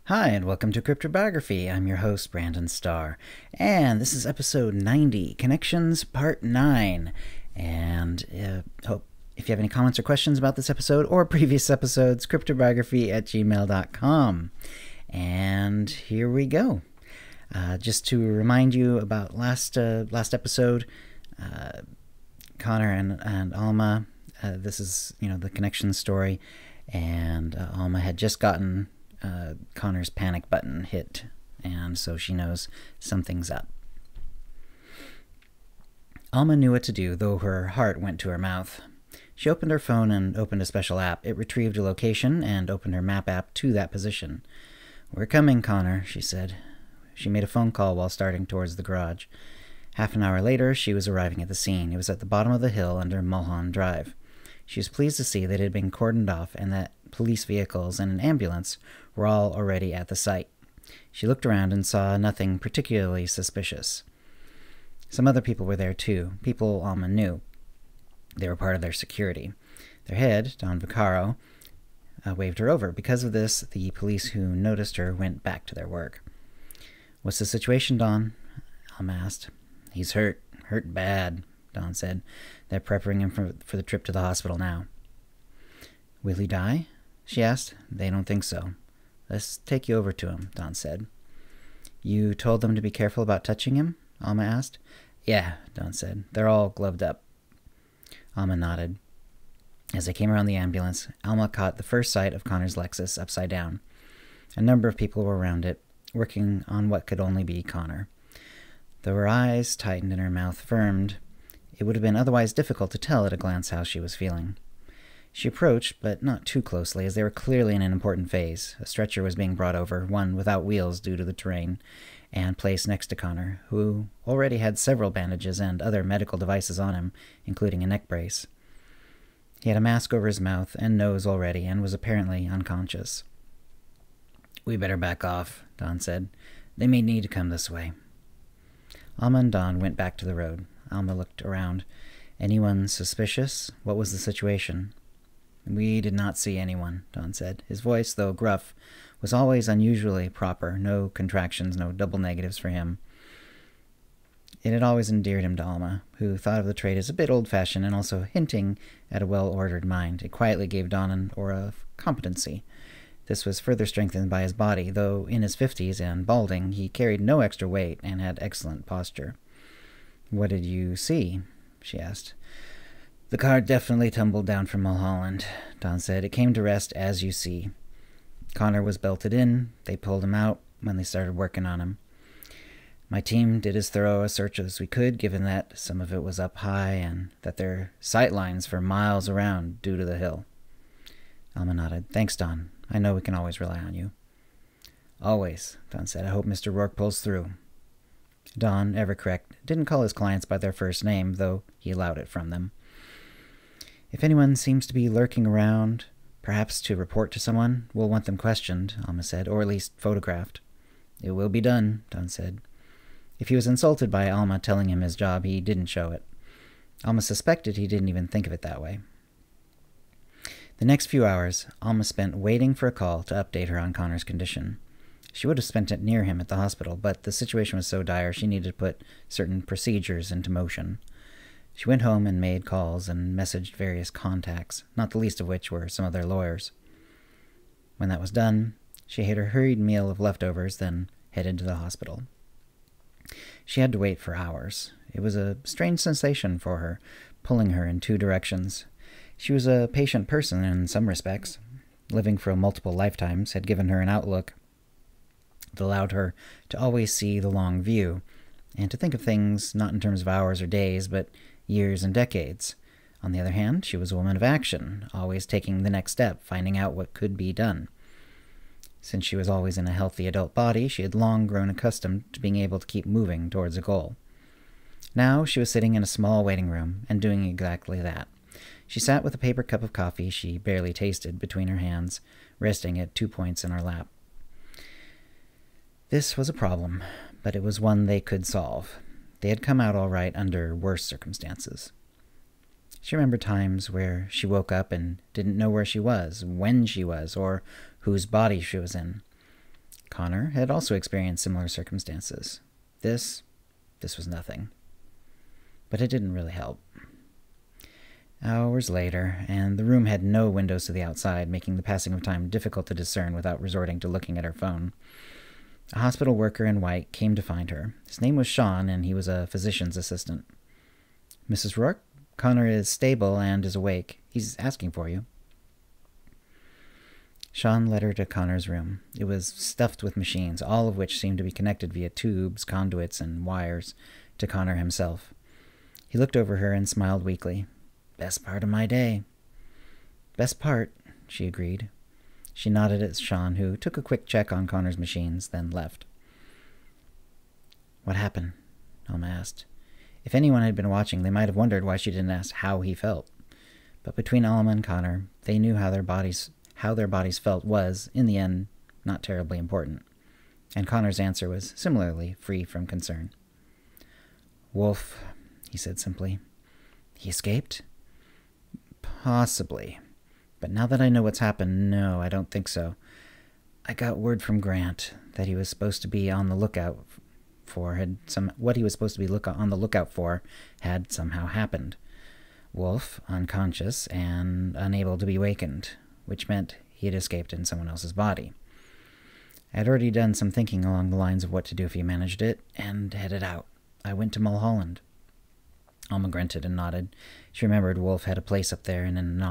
Hi, and welcome to CryptoBiography. I'm your host, Brandon Starr, and this is episode 90, Connections, Part 9. And hope if you have any comments or questions about this episode or previous episodes, cryptobiography@gmail.com. And here we go. Just to remind you about last episode, Connor and Alma. This is the connection story, and Alma had just gotten Connor's panic button hit, and so she knows something's up. Alma knew what to do, though her heart went to her mouth. She opened her phone and opened a special app. It retrieved a location and opened her map app to that position. "We're coming, Connor," she said. She made a phone call while starting towards the garage. Half an hour later, she was arriving at the scene. It was at the bottom of the hill under Mulholland Drive. She was pleased to see that it had been cordoned off and that police vehicles and an ambulance were all already at the site. She looked around and saw nothing particularly suspicious. Some other people were there too, people Alma knew. They were part of their security. Their head, Don Vaccaro, waved her over. Because of this, the police who noticed her went back to their work. "What's the situation, Don?" Alma asked. "He's hurt bad," Don said. "They're preparing him for the trip to the hospital now." "Will he die?" she asked. "They don't think so." "Let's take you over to him," Don said. "You told them to be careful about touching him?" Alma asked. "Yeah," Don said. "They're all gloved up." Alma nodded. As they came around the ambulance, Alma caught the first sight of Connor's Lexus upside down. A number of people were around it, working on what could only be Connor. Though her eyes tightened and her mouth firmed, it would have been otherwise difficult to tell at a glance how she was feeling. She approached, but not too closely, as they were clearly in an important phase. A stretcher was being brought over, one without wheels due to the terrain, and placed next to Connor, who already had several bandages and other medical devices on him, including a neck brace. He had a mask over his mouth and nose already, and was apparently unconscious. "We better back off," Don said. "They may need to come this way." Alma and Don went back to the road. Alma looked around. "Anyone suspicious? What was the situation?" "We did not see anyone," Don said. His voice, though gruff, was always unusually proper. No contractions, no double negatives for him. It had always endeared him to Alma, who thought of the trait as a bit old-fashioned and also hinting at a well-ordered mind. It quietly gave Don an aura of competency. This was further strengthened by his body. Though in his 50s and balding, he carried no extra weight and had excellent posture. "What did you see?" she asked. "The car definitely tumbled down from Mulholland," Don said. "It came to rest as you see. Connor was belted in. They pulled him out when they started working on him. My team did as thorough a search as we could, given that some of it was up high and that there are sight lines for miles around due to the hill." Alma nodded. "Thanks, Don. I know we can always rely on you." "Always," Don said. "I hope Mr. Rourke pulls through." Don, ever correct, didn't call his clients by their first name, though he allowed it from them. "If anyone seems to be lurking around, perhaps to report to someone, we'll want them questioned," Alma said, "or at least photographed." "It will be done," Don said. If he was insulted by Alma telling him his job, he didn't show it. Alma suspected he didn't even think of it that way. The next few hours, Alma spent waiting for a call to update her on Connor's condition. She would have spent it near him at the hospital, but the situation was so dire she needed to put certain procedures into motion. She went home and made calls and messaged various contacts, not the least of which were some of their lawyers. When that was done, she ate her hurried meal of leftovers, then headed to the hospital. She had to wait for hours. It was a strange sensation for her, pulling her in two directions. She was a patient person in some respects. Living for multiple lifetimes had given her an outlook that allowed her to always see the long view, and to think of things not in terms of hours or days, but years and decades. On the other hand, she was a woman of action, always taking the next step, finding out what could be done. Since she was always in a healthy adult body, she had long grown accustomed to being able to keep moving towards a goal. Now she was sitting in a small waiting room and doing exactly that. She sat with a paper cup of coffee she barely tasted between her hands, resting at 2 points in her lap. This was a problem, but it was one they could solve. They had come out all right under worse circumstances. She remembered times where she woke up and didn't know where she was, when she was, or whose body she was in. Connor had also experienced similar circumstances. This was nothing. But it didn't really help. Hours later, and the room had no windows to the outside, making the passing of time difficult to discern without resorting to looking at her phone. A hospital worker in white came to find her. His name was Sean, and he was a physician's assistant. "Mrs. Rourke, Connor is stable and is awake. He's asking for you." Sean led her to Connor's room. It was stuffed with machines, all of which seemed to be connected via tubes, conduits, and wires to Connor himself. He looked over her and smiled weakly. "Best part of my day." "Best part," she agreed. She nodded at Sean, who took a quick check on Connor's machines, then left. "What happened?" Alma asked. If anyone had been watching, they might have wondered why she didn't ask how he felt. But between Alma and Connor, they knew how their bodies felt was, in the end, not terribly important. And Connor's answer was similarly free from concern. "Wolf," he said simply. "He escaped?" "Possibly. But now that I know what's happened, no, I don't think so. I got word from Grant that he was supposed to be on the lookout for had somehow happened. Wolf, unconscious and unable to be wakened, which meant he had escaped in someone else's body. I had already done some thinking along the lines of what to do if he managed it, and headed out. I went to Mulholland." Alma grunted and nodded. She remembered Wolf had a place up there in an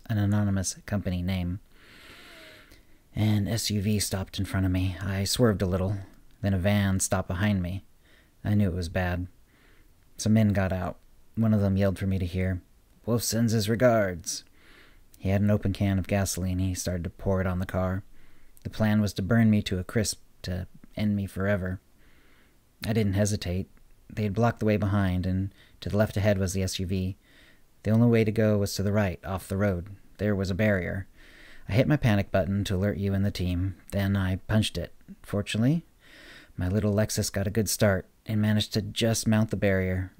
anonymous company name. "An SUV stopped in front of me. I swerved a little. Then a van stopped behind me. I knew it was bad. Some men got out. One of them yelled for me to hear. 'Wolf sends his regards.' He had an open can of gasoline. He started to pour it on the car. The plan was to burn me to a crisp, to end me forever. I didn't hesitate. They had blocked the way behind, and to the left ahead was the SUV. The only way to go was to the right, off the road. There was a barrier. I hit my panic button to alert you and the team. Then I punched it. Fortunately, my little Lexus got a good start and managed to just mount the barrier,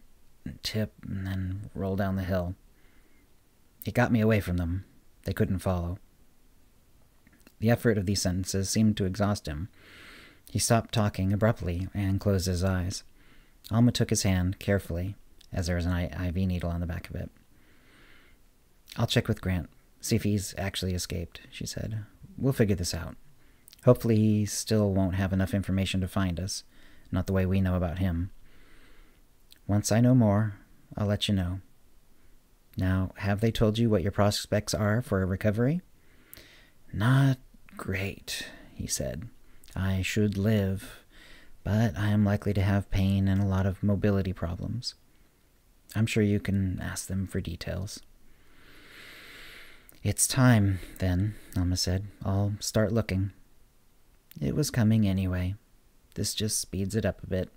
tip, and then roll down the hill. It got me away from them. They couldn't follow." The effort of these sentences seemed to exhaust him. He stopped talking abruptly and closed his eyes. Alma took his hand carefully, as there was an IV needle on the back of it. "I'll check with Grant, see if he's actually escaped," she said. "We'll figure this out. Hopefully he still won't have enough information to find us, not the way we know about him. Once I know more, I'll let you know. Now, have they told you what your prospects are for a recovery?" "Not great," he said. "I should live, but I am likely to have pain and a lot of mobility problems. I'm sure you can ask them for details." "It's time, then," Alma said. "I'll start looking." It was coming anyway. This just speeds it up a bit.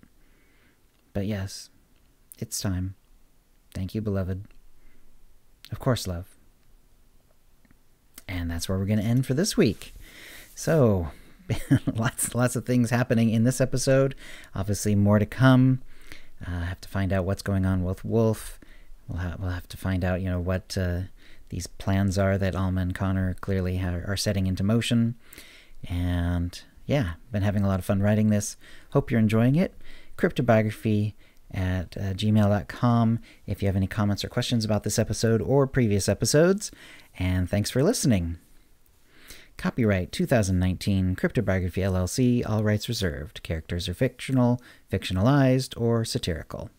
But yes, it's time. Thank you, beloved. Of course, love. And that's where we're going to end for this week. So, lots of things happening in this episode. Obviously, more to come. I have to find out what's going on with Wolf. We'll have to find out, what these plans are that Alma and Connor clearly are setting into motion. And yeah, been having a lot of fun writing this. Hope you're enjoying it. CryptoBiography@gmail.com if you have any comments or questions about this episode or previous episodes. And thanks for listening. Copyright 2019 CryptoBiography LLC, all rights reserved. Characters are fictional, fictionalized, or satirical.